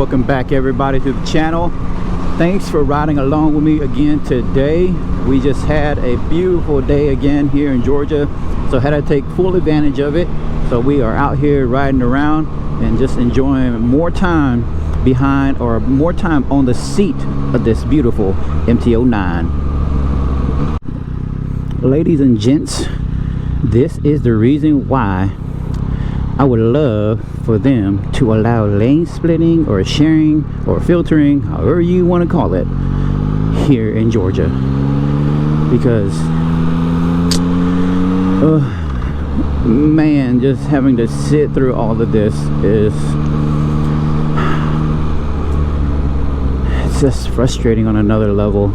Welcome back everybody to the channel. Thanks for riding along with me again today. We just had a beautiful day again here in Georgia, so had to take full advantage of it. So we are out here riding around and just enjoying more time behind, or more time on the seat of this beautiful MT09. Ladies and gents, this is the reason why I would love for them to allow lane splitting or sharing or filtering, however you want to call it, here in Georgia. Because man, just having to sit through all of this is, it's just frustrating on another level.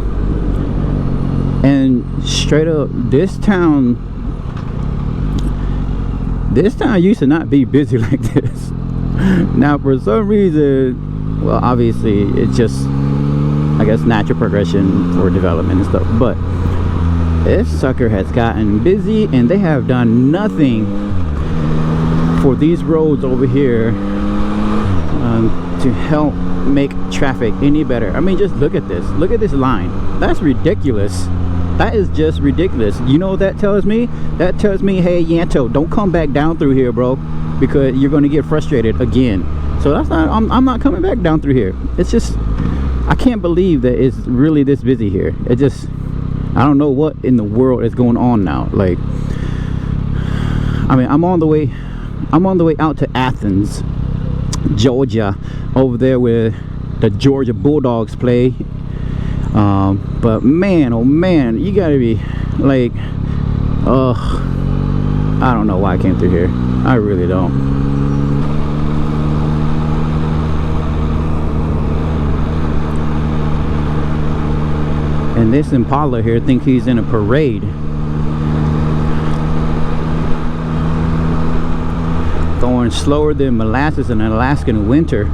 And straight up, this town used to not be busy like this. Now for some reason, well, obviously it's just, I guess, natural progression for development and stuff, but this sucker has gotten busy and they have done nothing for these roads over here to help make traffic any better. I mean, just look at this line. That's ridiculous. That is just ridiculous. You know what that tells me? That tells me, hey Yanto, don't come back down through here, bro, because you're going to get frustrated again. So that's not, I'm not coming back down through here. It's just, I can't believe that it's really this busy here. It just, I don't know what in the world is going on now. Like, I mean, I'm on the way out to Athens, Georgia, over there where the Georgia Bulldogs play. But man, oh man, you gotta be like, I don't know why I came through here. I really don't. And this Impala here thinks he's in a parade. Going slower than molasses in an Alaskan winter.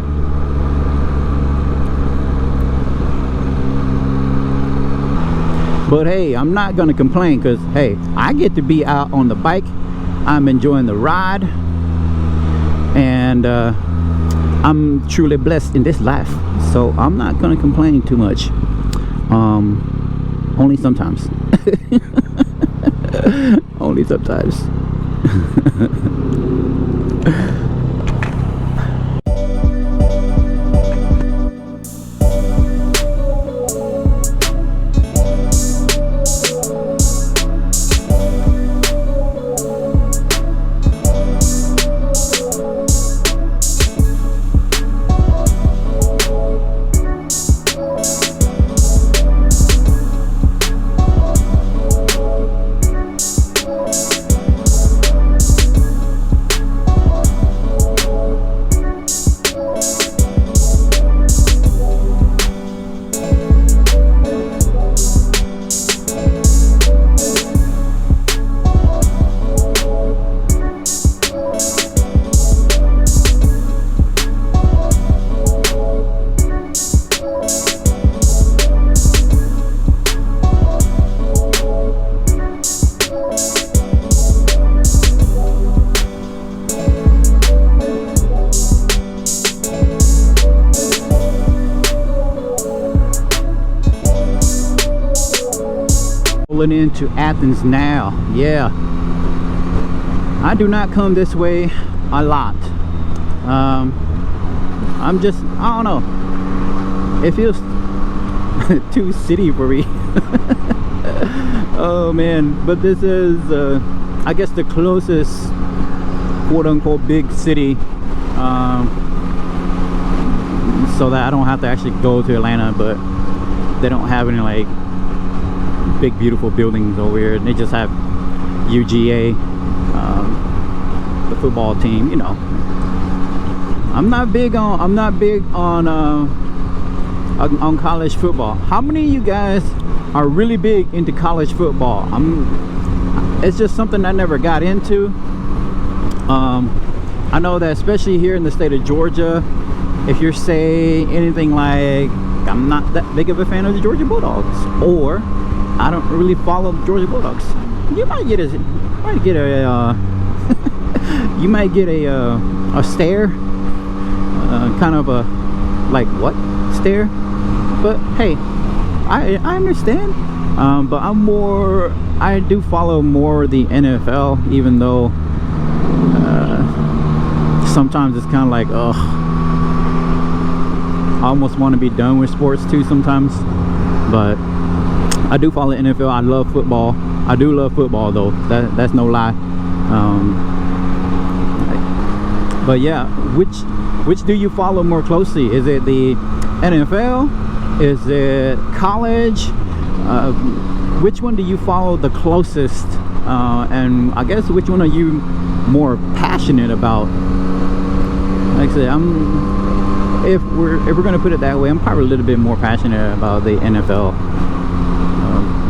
But hey, I'm not gonna complain, because hey, I get to be out on the bike. I'm enjoying the ride, and I'm truly blessed in this life, so I'm not gonna complain too much. Only sometimes. Only sometimes. Pulling into Athens now. Yeah, I do not come this way a lot. I'm just, I don't know, it feels too city for me. Oh man, but this is I guess the closest quote-unquote big city, so that I don't have to actually go to Atlanta. But they don't have any like big beautiful buildings over here. They just have UGA, the football team. You know, I'm not big on college football. How many of you guys are really big into college football? It's just something I never got into. I know that especially here in the state of Georgia, if you're say anything like, I'm not that big of a fan of the Georgia Bulldogs, or I don't really follow the Georgia Bulldogs, you might get a you might get a stare, kind of a like what stare, but hey, I understand. But I do follow more the NFL, even though sometimes it's kind of like, ugh, I almost want to be done with sports too sometimes. But I do follow the NFL. I love football. I do love football though. That's no lie. But yeah, which do you follow more closely? Is it the NFL? Is it college? Which one do you follow the closest? And I guess which one are you more passionate about? Like I said, if we're gonna put it that way, I'm probably a little bit more passionate about the NFL.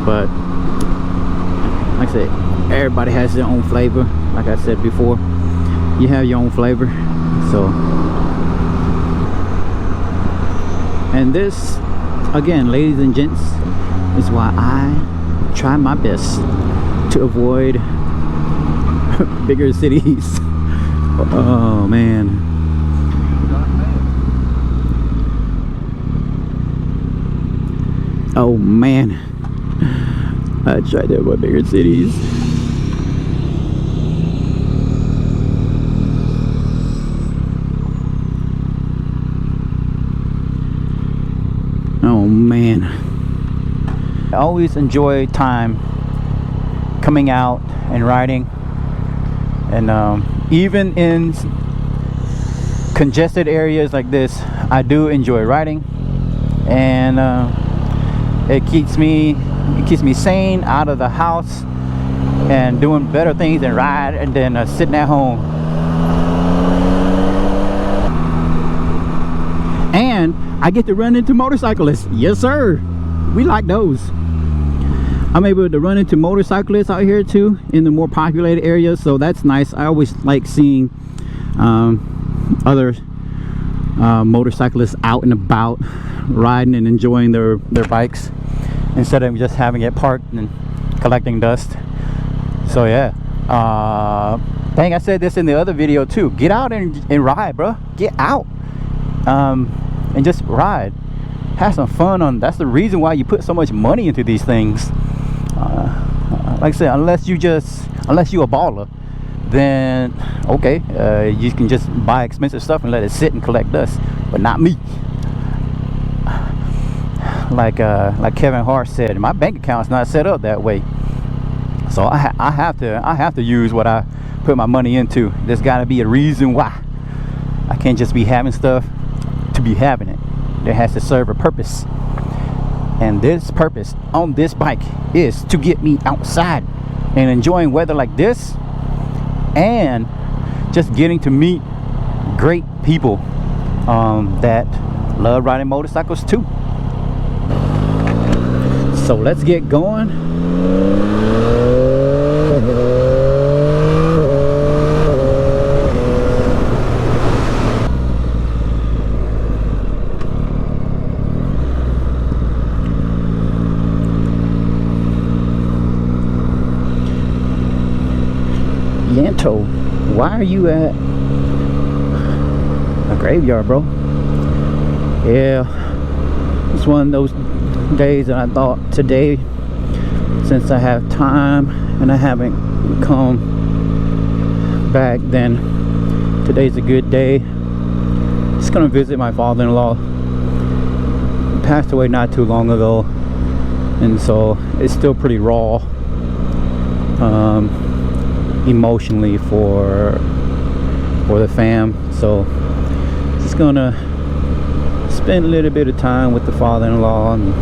But like I said, everybody has their own flavor. Like I said before, you have your own flavor. So, and this, again, ladies and gents, is why I try my best to avoid bigger cities. Oh man. Oh man, I tried to avoid bigger cities. Oh man, I always enjoy time coming out and riding, and even in congested areas like this, I do enjoy riding, and it keeps me sane, out of the house and doing better things than ride and then sitting at home. And I get to run into motorcyclists. Yes sir, we like those. I'm able to run into motorcyclists out here too in the more populated areas, so that's nice. I always like seeing other motorcyclists out and about riding and enjoying their bikes instead of just having it parked and collecting dust. So yeah, dang, I said this in the other video too, get out and ride, bro. Get out and just ride, have some fun. That's the reason why you put so much money into these things. Like I said, unless you a baller, then okay, you can just buy expensive stuff and let it sit and collect dust, but not me. Like Kevin Hart said, my bank account's not set up that way, so I have to use what I put my money into. There's got to be a reason why. I can't just be having stuff to be having it. There has to serve a purpose, and this purpose on this bike is to get me outside and enjoying weather like this, and just getting to meet great people that love riding motorcycles too. So let's get going. Yanto, why are you at a graveyard, bro? Yeah, it's one of those days that I thought today, since I have time and I haven't come back, then today's a good day. Just gonna visit my father-in-law. He passed away not too long ago, and so it's still pretty raw emotionally for the fam. So just gonna spend a little bit of time with the father-in-law. And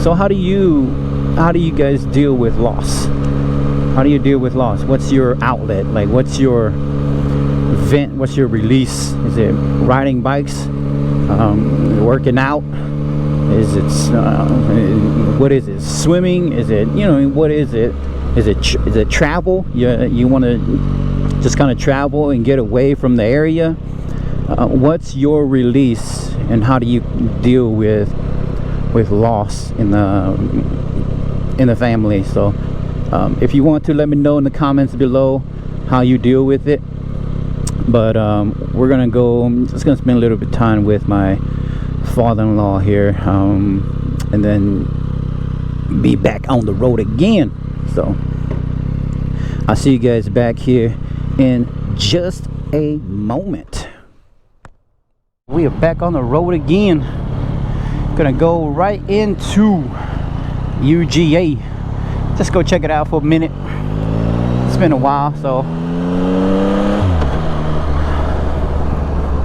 so how do you guys deal with loss? How do you deal with loss? What's your outlet? Like, what's your vent? What's your release? Is it riding bikes? Working out? Is it what is it? Swimming? Is it, you know, what is it? Is it travel? You want to just kind of travel and get away from the area? What's your release, and how do you deal with loss in the family? So if you want to, let me know in the comments below how you deal with it. But we're gonna go. I'm just gonna spend a little bit of time with my father-in-law here, and then be back on the road again. So I'll see you guys back here in just a moment. We are back on the road again. Gonna go right into UGA. Just go check it out for a minute. It's been a while, so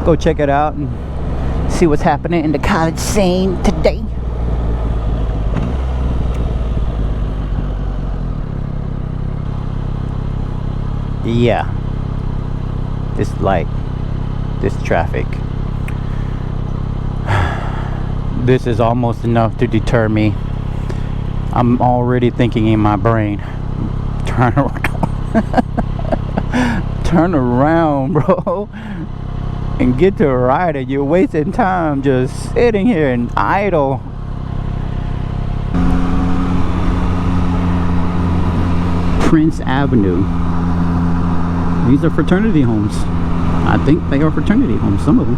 go check it out and see what's happening in the college scene today. Yeah, this light, this traffic, this is almost enough to deter me. I'm already thinking in my brain, turn around. Turn around, bro, and get to riding. You're wasting time just sitting here and idle. Prince Avenue. These are fraternity homes. I think they are fraternity homes, some of them.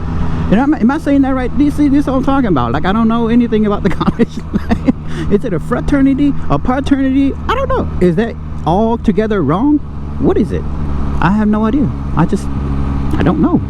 And am I saying that right? Do you see this? What I'm talking about? Like, I don't know anything about the college. Is it a fraternity, a paternity? I don't know. Is that all together wrong? What is it? I have no idea. I don't know.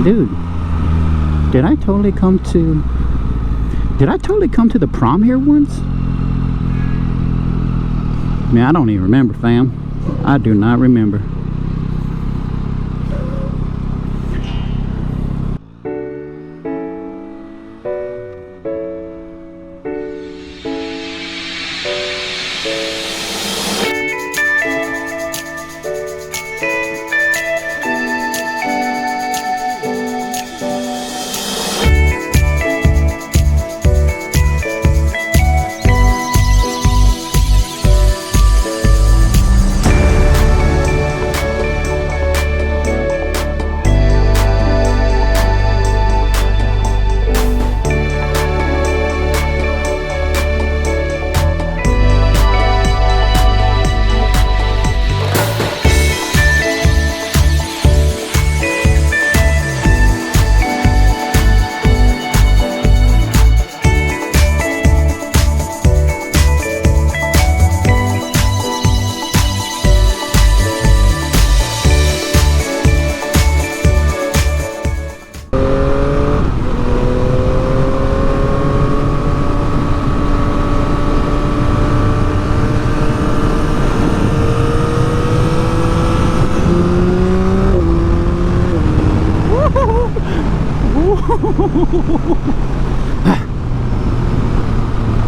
Dude, did I totally come to the prom here once? Man, I don't even remember, fam. I do not remember.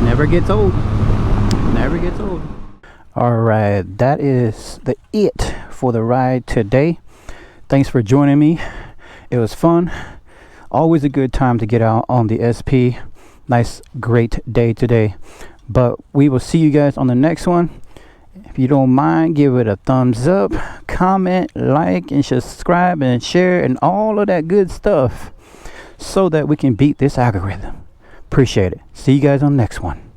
Never gets old. Never gets old. Alright, that is it for the ride today. Thanks for joining me. It was fun. Always a good time to get out on the SP. Nice, great day today. But we will see you guys on the next one. If you don't mind, give it a thumbs up, comment, like, and subscribe, and share, and all of that good stuff, so that we can beat this algorithm. Appreciate it. See you guys on the next one.